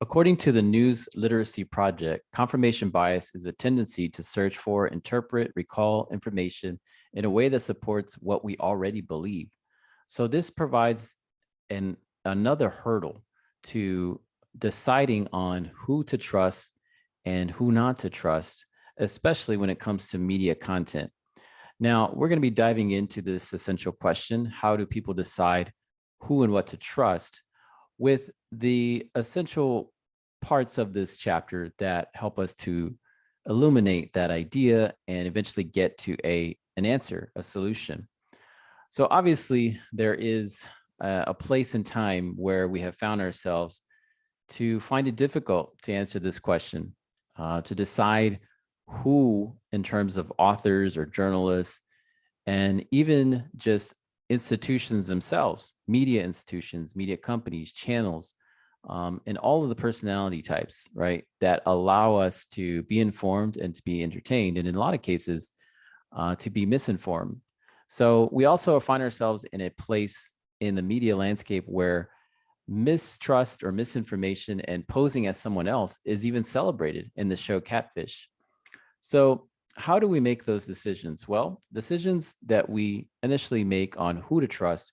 According to the News Literacy Project, confirmation bias is a tendency to search for, interpret, recall information in a way that supports what we already believe. So this provides another hurdle to deciding on who to trust and who not to trust, especially when it comes to media content. Now, we're going to be diving into this essential question: how do people decide who and what to trust, with the essential parts of this chapter that help us to illuminate that idea and eventually get to an answer, a solution. So obviously there is a place and time where we have found ourselves to find it difficult to answer this question, to decide who, in terms of authors or journalists, and even just institutions themselves, media institutions, media companies, channels, and all of the personality types, right, that allow us to be informed and to be entertained, and in a lot of cases, to be misinformed. So we also find ourselves in a place in the media landscape where mistrust or misinformation and posing as someone else is even celebrated in the show Catfish. So how do we make those decisions? Well, decisions that we initially make on who to trust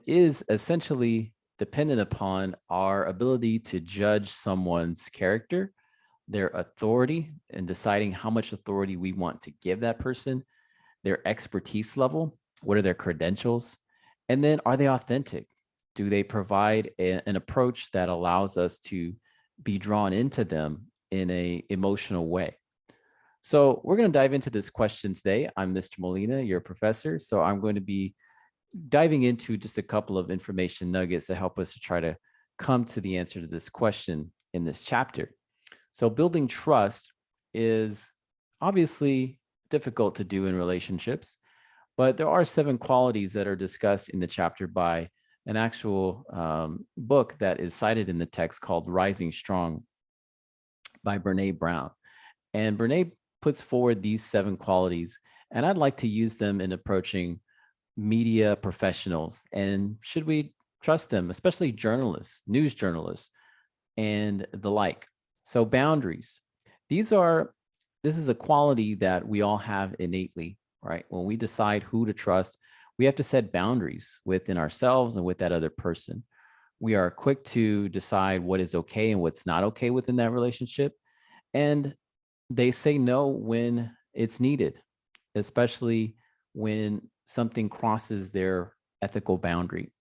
is essentially dependent upon our ability to judge someone's character, their authority, and deciding how much authority we want to give that person, their expertise level, what are their credentials, and then are they authentic? Do they provide an approach that allows us to be drawn into them in an emotional way? So we're going to dive into this question today. I'm Mr. Molina, your professor. So I'm going to be diving into just a couple of information nuggets that help us to try to come to the answer to this question in this chapter. So building trust is obviously difficult to do in relationships, but there are 7 qualities that are discussed in the chapter by an actual book that is cited in the text called Rising Strong by Brene Brown. And Brene puts forward these 7 qualities, and I'd like to use them in approaching media professionals. And should we trust them, especially journalists, news journalists, and the like? So boundaries. This is a quality that we all have innately, right? When we decide who to trust, we have to set boundaries within ourselves and with that other person. We are quick to decide what is okay and what's not okay within that relationship. And they say no when it's needed, especially when something crosses their ethical boundary.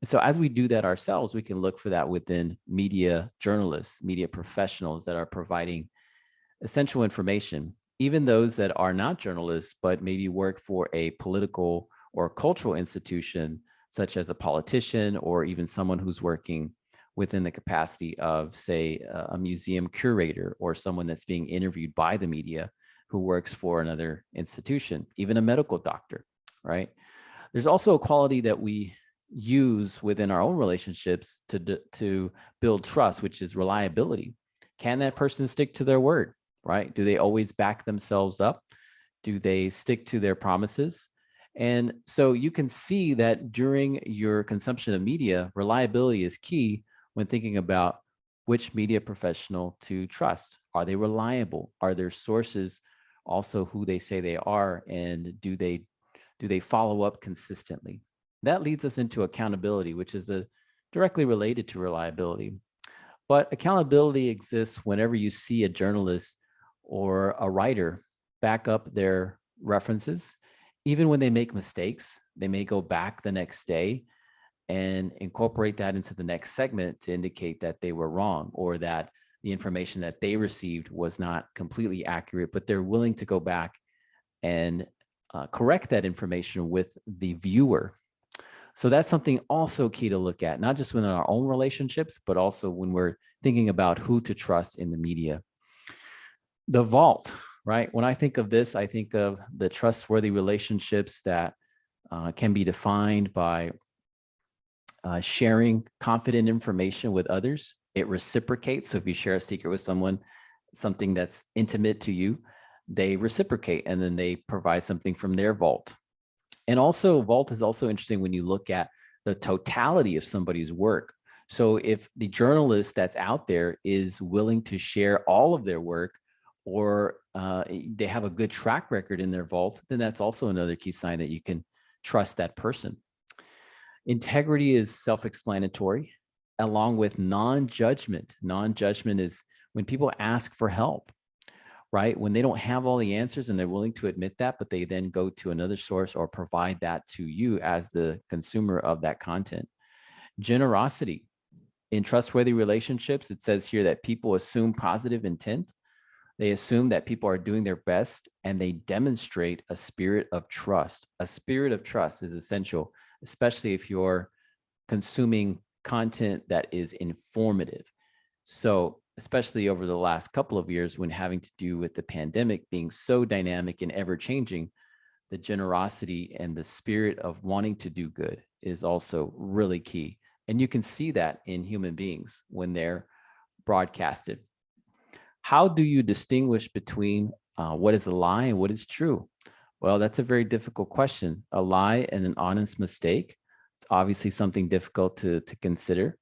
And so as we do that ourselves, we can look for that within media journalists, media professionals that are providing essential information, even those that are not journalists, but maybe work for a political or cultural institution, such as a politician or even someone who's working within the capacity of, say, a museum curator or someone that's being interviewed by the media who works for another institution, even a medical doctor, right? There's also a quality that we use within our own relationships to build trust, which is reliability. Can that person stick to their word, right? Do they always back themselves up? Do they stick to their promises? And so you can see that during your consumption of media, reliability is key when thinking about which media professional to trust. Are they reliable? Are their sources also who they say they are? And do they follow up consistently? That leads us into accountability, which is directly related to reliability. But accountability exists whenever you see a journalist or a writer back up their references. Even when they make mistakes, they may go back the next day and incorporate that into the next segment to indicate that they were wrong or that the information that they received was not completely accurate, but they're willing to go back and correct that information with the viewer. So that's something also key to look at, not just within our own relationships, but also when we're thinking about who to trust in the media. The vault, right? When I think of this, I think of the trustworthy relationships that can be defined by sharing confident information with others. It reciprocates. So if you share a secret with someone, something that's intimate to you, they reciprocate and then they provide something from their vault. And also, vault is also interesting when you look at the totality of somebody's work. So if the journalist that's out there is willing to share all of their work, or they have a good track record in their vault, then that's also another key sign that you can trust that person. Integrity is self-explanatory, along with non-judgment. Non-judgment is when people ask for help, right? When they don't have all the answers and they're willing to admit that, but they then go to another source or provide that to you as the consumer of that content. Generosity. In trustworthy relationships, it says here that people assume positive intent. They assume that people are doing their best, and they demonstrate a spirit of trust. A spirit of trust is essential, especially if you're consuming content that is informative. So, especially over the last couple of years, when having to do with the pandemic being so dynamic and ever changing, the generosity and the spirit of wanting to do good is also really key. And you can see that in human beings when they're broadcasted. How do you distinguish between what is a lie and what is true? Well, that's a very difficult question. A lie and an honest mistake. It's obviously something difficult to consider.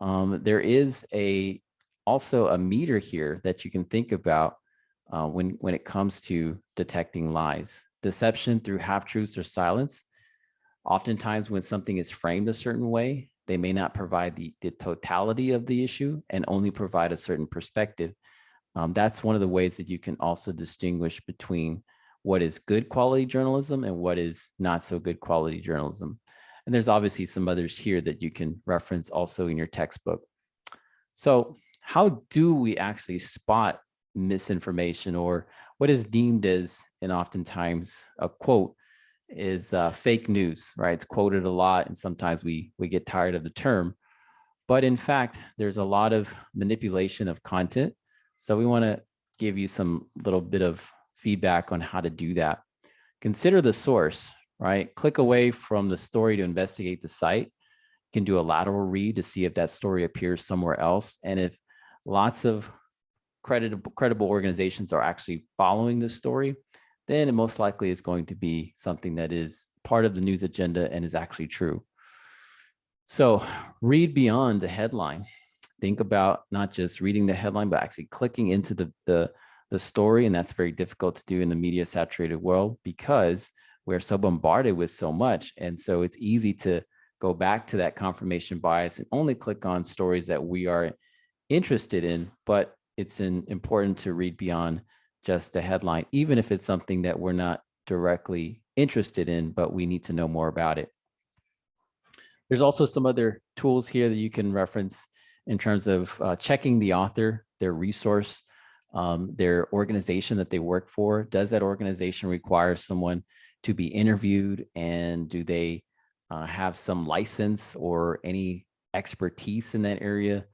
There is also a meter here that you can think about when it comes to detecting lies. Deception through half-truths or silence. Oftentimes when something is framed a certain way, they may not provide the totality of the issue and only provide a certain perspective. That's one of the ways that you can also distinguish between what is good quality journalism and what is not so good quality journalism. And there's obviously some others here that you can reference also in your textbook. So how do we actually spot misinformation, or what is deemed as, and oftentimes a quote, is fake news, right? It's quoted a lot, and sometimes we get tired of the term. But in fact, there's a lot of manipulation of content. So we want to give you some little bit of feedback on how to do that. Consider the source, right? Click away from the story to investigate the site. You can do a lateral read to see if that story appears somewhere else. And if lots of credible organizations are actually following this story, then it most likely is going to be something that is part of the news agenda and is actually true. So read beyond the headline. Think about not just reading the headline, but actually clicking into the story. And that's very difficult to do in the media saturated world because we're so bombarded with so much. And so it's easy to go back to that confirmation bias and only click on stories that we are interested in. But it's important to read beyond just the headline, even if it's something that we're not directly interested in, but we need to know more about it. There's also some other tools here that you can reference in terms of checking the author, their resource, their organization that they work for. Does that organization require someone to be interviewed? And do they have some license or any expertise in that area?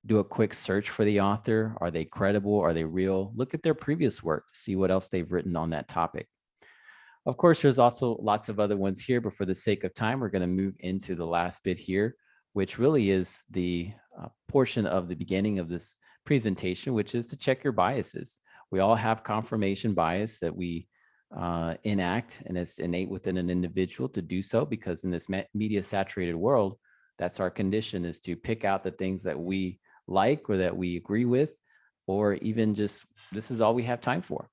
Do a quick search for the author. Are they credible? Are they real? Look at their previous work to see what else they've written on that topic. Of course, there's also lots of other ones here, but for the sake of time, we're going to move into the last bit here, which really is the portion of the beginning of this presentation, which is to check your biases. We all have confirmation bias that we enact, and it's innate within an individual to do so, because in this media saturated world, that's our condition, is to pick out the things that we like or that we agree with, or even just, this is all we have time for.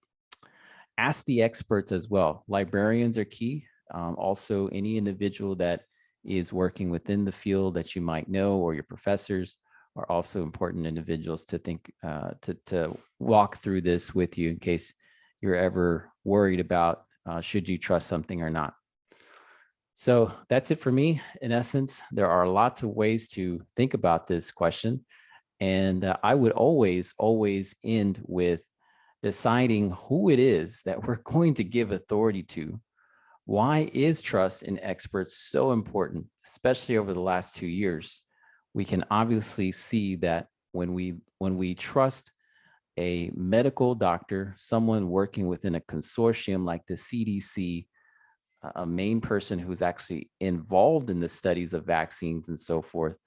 Ask the experts as well. Librarians are key. Also, any individual that is working within the field that you might know, or your professors, are also important individuals to think, to walk through this with you in case you're ever worried about should you trust something or not. So that's it for me. In essence, there are lots of ways to think about this question. And I would always end with deciding who it is that we're going to give authority to. Why is trust in experts so important, especially over the last 2 years? We can obviously see that when we trust a medical doctor, someone working within a consortium like the CDC, a main person who's actually involved in the studies of vaccines and so forth,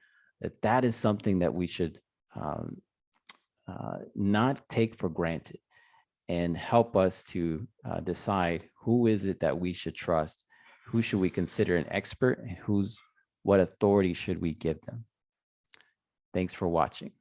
that is something that we should not take for granted, and help us to decide who is it that we should trust, who should we consider an expert, and what authority should we give them. Thanks for watching.